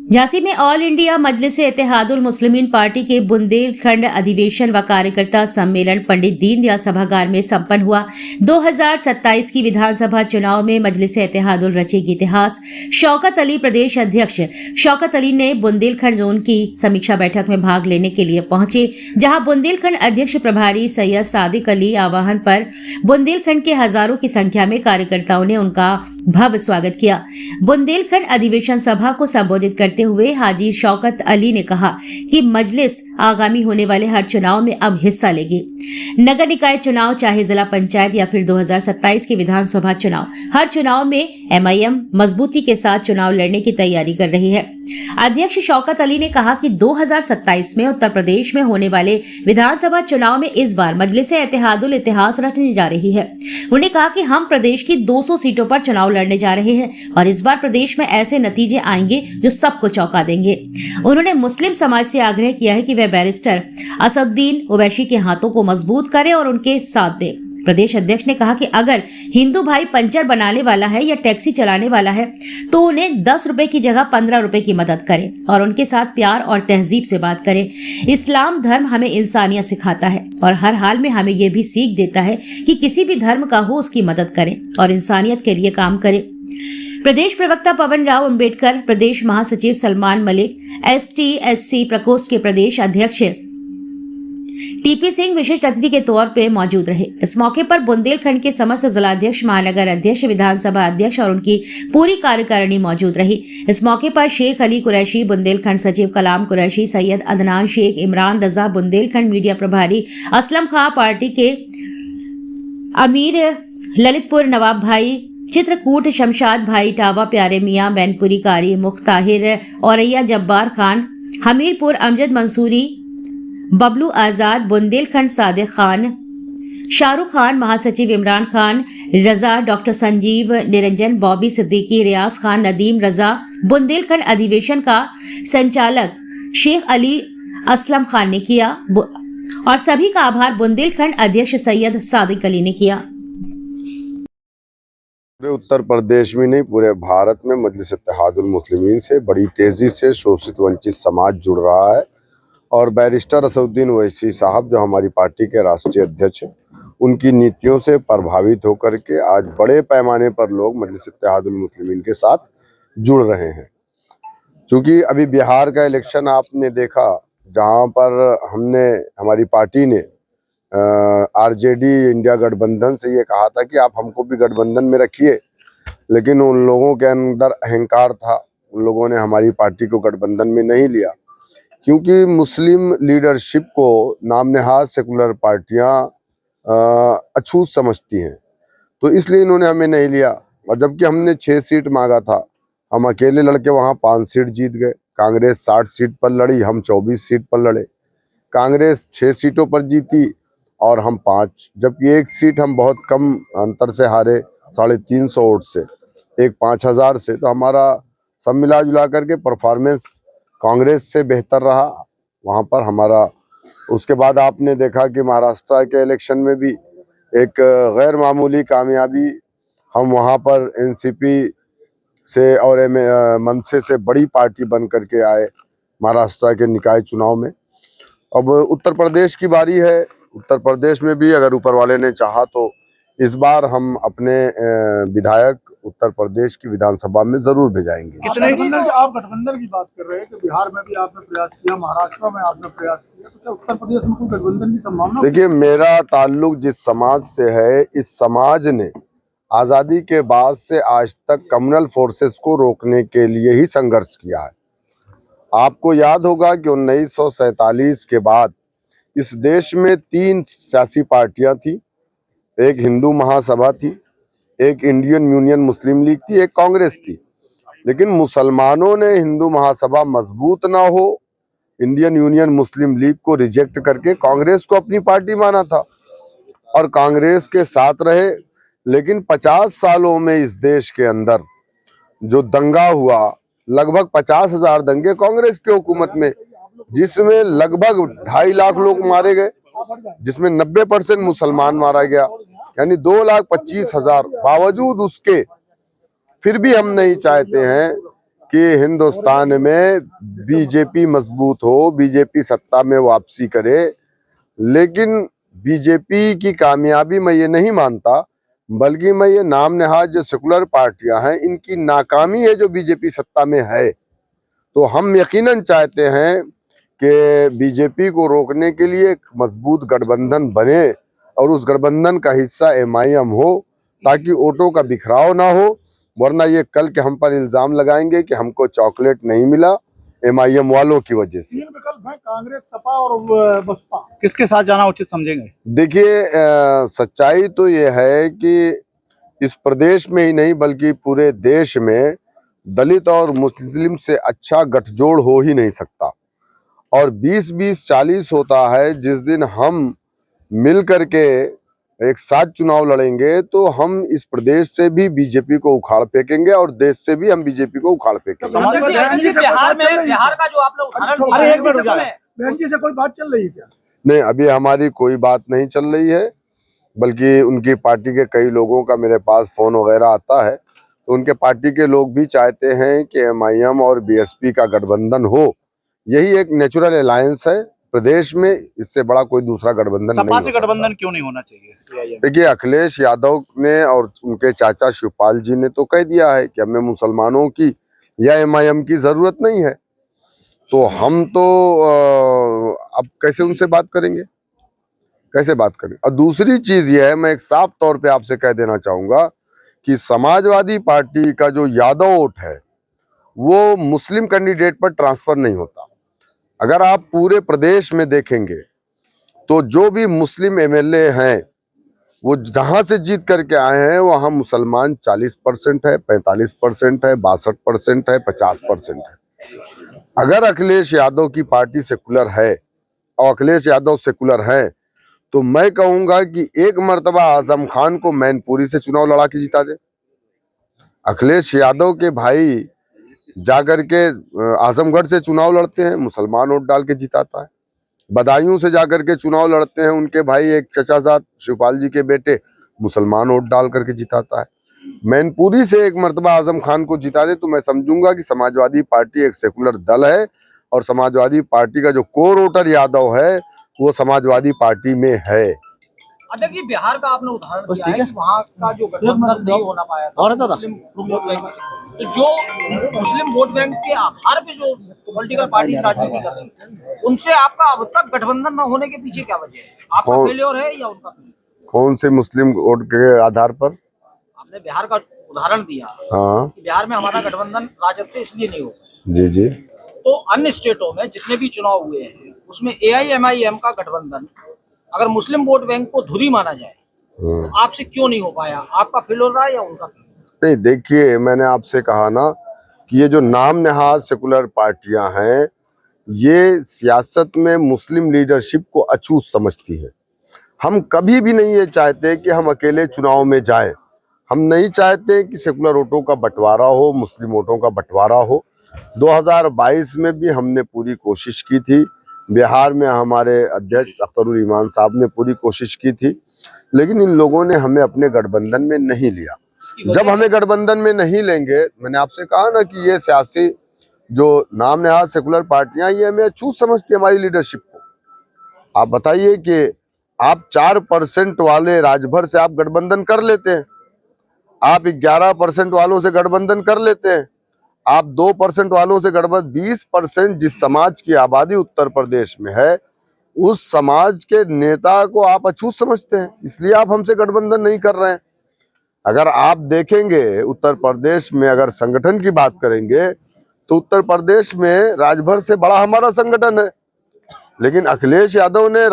झांसी में all India मजलिस Ittehadul Muslimeen party के बुंदेलखंड अधिवेशन व कार्यकर्ता सम्मेलन पंडित दीनदयाल सभागार में संपन्न हुआ। 2027 की विधानसभा चुनाव में मजलिस इत्तेहादुल रचेगी इतिहास। शौकत अली प्रदेश अध्यक्ष शौकत अली ने बुंदेलखंड जोन की समीक्षा बैठक में भाग लेने के लिए पहुंचे, जहां बुंदेलखंड अध्यक्ष प्रभारी सैयद सादिक अली आह्वान पर बुंदेलखंड के हजारों की संख्या में कार्यकर्ताओं ने उनका भव्य स्वागत किया। बुंदेलखंड अधिवेशन सभा को संबोधित करते हुए हाजी शौकत अली ने कहा कि मजलिस आगामी होने वाले हर चुनाव में अब हिस्सा लेगी। नगर निकाय चुनाव, चाहे जिला पंचायत या फिर 2027 के विधानसभा चुनाव, हर चुनाव में एमआईएम मजबूती के साथ चुनाव लड़ने की तैयारी कर रही है। अध्यक्ष शौकत अली ने कहा कि 2027 में उत्तर प्रदेश में होने वाले विधानसभा चुनाव में इस बार मजलिस इत्तेहादुल इतिहास रचने जा रही है। उन्होंने कहा कि हम प्रदेश की 200 सीटों पर चुनाव लड़ने जा रहे हैं और इस बार प्रदेश में ऐसे नतीजे आएंगे जो सबको चौंका देंगे। उन्होंने मुस्लिम समाज से आग्रह किया है कि वह बैरिस्टर असदुद्दीन ओवैसी के हाथों को मजबूत करे और उनके साथ दे। प्रदेश अध्यक्ष ने कहा कि अगर हिंदू भाई पंचर बनाने वाला है या टैक्सी चलाने वाला है तो उन्हें 10 रुपए की जगह 15 रुपए की मदद करें और उनके साथ प्यार और तहजीब से बात करें। इस्लाम धर्म हमें इंसानियत सिखाता है और हर हाल में हमें यह भी सीख देता है कि किसी भी धर्म का हो उसकी मदद करें और इंसानियत के लिए काम करें। प्रदेश प्रवक्ता पवन राव अंबेडकर, प्रदेश महासचिव सलमान मलिक, ST/SC प्रकोष्ठ के प्रदेश अध्यक्ष टीपी सिंह विशिष्ट अतिथि के तौर पे मौजूद रहे। इस मौके पर बुंदेलखंड के समस्त जिलाध्यक्ष, महानगर अध्यक्ष, विधानसभा अध्यक्ष और उनकी पूरी कार्यकारिणी मौजूद रही। इस मौके पर शेख अली कुरैशी, बुंदेलखंड सचिव कलाम कुरैशी, सैयद अदनान शेख, इमरान रजा, बुंदेलखंड मीडिया प्रभारी असलम खां, पार्टी के अमीर ललितपुर नवाब भाई, चित्रकूट शमशाद भाई, टावा प्यारे मियाँ, मैनपुरी कारी मुख्ताहिर, औरैया जब्बार खान, हमीरपुर अमजद मंसूरी, बबलू आजाद, बुंदेलखंड सादिक खान, शाहरुख खान, महासचिव इमरान खान रजा, डॉक्टर संजीव निरंजन, बॉबी सिद्दीकी, रियाज खान, नदीम रजा। बुंदेलखंड अधिवेशन का संचालक शेख अली असलम खान ने किया और सभी का आभार बुंदेलखंड अध्यक्ष सैयद सादिक अली ने किया। पूरे उत्तर प्रदेश में नहीं, पूरे भारत में मजलिस इत्तेहादुल मुस्लिमीन से बड़ी तेजी से शोषित वंचित समाज जुड़ रहा है और बैरिस्टर असदुद्दीन ओवैसी साहब, जो हमारी पार्टी के राष्ट्रीय अध्यक्ष हैं, उनकी नीतियों से प्रभावित होकर के आज बड़े पैमाने पर लोग मजलिस इत्तेहादुल मुस्लिमीन के साथ जुड़ रहे हैं। क्योंकि अभी बिहार का इलेक्शन आपने देखा, जहां पर हमारी पार्टी ने आरजेडी इंडिया गठबंधन से ये कहा था कि आप हमको भी गठबंधन में रखिए, लेकिन उन लोगों के अंदर अहंकार था, उन लोगों ने हमारी पार्टी को गठबंधन में नहीं लिया, क्योंकि मुस्लिम लीडरशिप को नामनहाज सेकुलर पार्टियां अछूत समझती हैं, तो इसलिए इन्होंने हमें नहीं लिया। और जबकि हमने 6 सीट मांगा था, हम अकेले लड़के वहाँ 5 सीट जीत गए। कांग्रेस 60 सीट पर लड़ी, हम 24 सीट पर लड़े। कांग्रेस 6 सीटों पर जीती और हम 5, जबकि 1 सीट हम बहुत कम अंतर से हारे, 350 वोट से, एक 5000 से। तो हमारा सब मिला जुला करके परफॉर्मेंस कांग्रेस से बेहतर रहा वहाँ पर हमारा। उसके बाद आपने देखा कि महाराष्ट्र के इलेक्शन में भी एक गैर मामूली कामयाबी, हम वहाँ पर एनसीपी से और मनसे से बड़ी पार्टी बन करके आए महाराष्ट्र के निकाय चुनाव में। अब उत्तर प्रदेश की बारी है। उत्तर प्रदेश में भी अगर ऊपर वाले ने चाहा तो इस बार हम अपने विधायक उत्तर प्रदेश की विधानसभा में जरूर भेजाएंगे। आप गठबंधन की बात कर रहे हैं कि बिहार में भी आपने प्रयास किया, महाराष्ट्र में आपने प्रयास किया, तो क्या उत्तर प्रदेश में कोई गठबंधन की संभावना? देखिए, मेरा ताल्लुक जिस समाज से है, इस समाज ने आज़ादी के बाद से आज तक कम्युनल फोर्सेस को रोकने के लिए ही संघर्ष किया है। आपको याद होगा कि 1947 के बाद इस देश में 3 सियासी पार्टियां थी, एक हिंदू महासभा थी, एक इंडियन यूनियन मुस्लिम लीग थी, एक कांग्रेस थी। लेकिन मुसलमानों ने हिंदू महासभा मजबूत ना हो, इंडियन यूनियन मुस्लिम लीग को रिजेक्ट करके कांग्रेस को अपनी पार्टी माना था और कांग्रेस के साथ रहे। लेकिन 50 सालों में इस देश के अंदर जो दंगा हुआ, लगभग 50,000 दंगे कांग्रेस की हुकूमत में, जिसमें लगभग 2.5 लाख लोग मारे गए, जिसमें 90% मुसलमान मारा गया, यानी 2,25,000। बावजूद उसके फिर भी हम नहीं चाहते हैं कि हिंदुस्तान में बीजेपी मजबूत हो, बीजेपी सत्ता में वापसी करे, लेकिन बीजेपी की कामयाबी मैं ये नहीं मानता, बल्कि मैं ये नाम नहाज जो सेकुलर पार्टियां हैं इनकी नाकामी है जो बीजेपी सत्ता में है। तो हम यकीनन चाहते हैं कि बीजेपी को रोकने के लिए एक मजबूत गठबंधन बने और उस गठबंधन का हिस्सा एमआईएम हो, ताकि वोटों का बिखराव ना हो। वरना ये कल के हम पर इल्जाम लगाएंगे कि हमको चॉकलेट नहीं मिला एमआईएम वालों की वजह से। 3 विकल्प हैं, कांग्रेस, सपा और बसपा। किसके साथ जाना उचित समझेंगे? देखिए, सच्चाई तो ये है कि इस प्रदेश में ही नहीं बल्कि पूरे देश में दलित और मुस्लिम से अच्छा गठजोड़ हो ही नहीं सकता। और 20-20-40 होता है, जिस दिन हम मिल करके एक साथ चुनाव लड़ेंगे तो हम इस प्रदेश से भी बीजेपी को उखाड़ फेंकेंगे और देश से भी हम बीजेपी को उखाड़ फेंकेंगे। बिहार का जो आप लोग बहन जी से कोई बात चल रही है क्या? नहीं, अभी हमारी कोई बात नहीं चल रही है, बल्कि उनकी पार्टी के कई लोगों का मेरे पास फोन वगैरह आता है, तो उनके पार्टी के लोग भी चाहते हैं कि एमआईएम और बीएसपी का गठबंधन हो। यही एक नेचुरल अलायंस है प्रदेश में, इससे बड़ा कोई दूसरा गठबंधन नहीं सपा हो से सकता। गठबंधन क्यों नहीं होना चाहिए? देखिए, अखिलेश यादव ने और उनके चाचा शिवपाल जी ने तो कह दिया है कि हमें मुसलमानों की या एमआईएम की जरूरत नहीं है, तो हम तो अब कैसे उनसे बात करेंगे, कैसे बात करें। और दूसरी चीज ये है, मैं एक साफ तौर पे आपसे कह देना चाहूंगा कि समाजवादी पार्टी का जो यादव वोट है वो मुस्लिम कैंडिडेट पर ट्रांसफर नहीं होता। अगर आप पूरे प्रदेश में देखेंगे तो जो भी मुस्लिम एमएलए हैं वो जहां से जीत करके आए हैं वहां मुसलमान 40% है, 45% है, 62% है, 50% है। अगर अखिलेश यादव की पार्टी सेकुलर है और अखिलेश यादव सेकुलर है तो मैं कहूंगा कि एक मर्तबा आजम खान को मैनपुरी से चुनाव लड़ा के जिता दे। अखिलेश यादव के भाई जाकर के आजमगढ़ से चुनाव लड़ते हैं, मुसलमान वोट डाल के जिताता है। बदायूं से जाकर के चुनाव लड़ते हैं, उनके भाई एक चचाजाद शिवपाल जी के बेटे, मुसलमान वोट डाल करके जिताता है। मैनपुरी से एक मर्तबा आजम खान को जिता दे तो मैं समझूंगा कि समाजवादी पार्टी एक सेकुलर दल है और समाजवादी पार्टी का जो कोर वोटर यादव है वो समाजवादी पार्टी में है। अध्यक्ष जी, बिहार का आपने उदाहरण दिया है कि वहाँ का जो गठबंधन नहीं होना पाया था मुस्लिम वोट बैंक, तो जो मुस्लिम वोट बैंक के आधार पे जो पॉलिटिकल पार्टी राजनीति कर रही है उनसे आपका अब तक गठबंधन न होने के पीछे क्या वजह है? आपका फेलियर है या उनका फेलियर? कौन से मुस्लिम वोट के आधार पर? आपने बिहार का उदाहरण दिया। हाँ कि बिहार में हमारा गठबंधन राजद से इसलिए नहीं होगा। जी जी। तो अन्य स्टेटों में जितने भी चुनाव हुए हैं उसमें AIMIM का गठबंधन अगर मुस्लिम वोट बैंक को धुरी माना जाए तो आपसे क्यों नहीं हो पाया? आपका फेलियर रहा या उनका फेलियर? नहीं, देखिए, मैंने आपसे कहा ना कि ये जो नाम नहाज सेकुलर पार्टियां हैं ये सियासत में मुस्लिम लीडरशिप को अछूत समझती है। हम कभी भी नहीं ये चाहते कि हम अकेले चुनाव में जाएं। हम नहीं चाहते कि सेकुलर वोटों का बंटवारा हो, मुस्लिम वोटों का बंटवारा हो। 2022 में भी हमने पूरी कोशिश की थी, बिहार में हमारे अध्यक्ष अख्तरुल ईमान साहब ने पूरी कोशिश की थी, लेकिन इन लोगों ने हमें अपने गठबंधन में नहीं लिया। जब हमें गठबंधन में नहीं लेंगे, मैंने आपसे कहा ना कि ये सियासी जो नाम नहाज सेकुलर पार्टियां ये हमें अछूत समझती है हमारी लीडरशिप को। आप बताइए कि आप 4% वाले राजभर से आप गठबंधन कर लेते हैं, आप 11% वालों से गठबंधन कर लेते हैं, आप 2% वालों से गठबंधन, 20% जिस समाज की आबादी उत्तर प्रदेश में है उस समाज के नेता को आप अछूत समझते हैं, इसलिए आप हमसे गठबंधन नहीं कर रहे हैं। अगर आप देखेंगे उत्तर प्रदेश में, अगर संगठन की बात करेंगे तो उत्तर प्रदेश में राजभर से बड़ा हमारा संगठन है, लेकिन अखिलेश यादव ने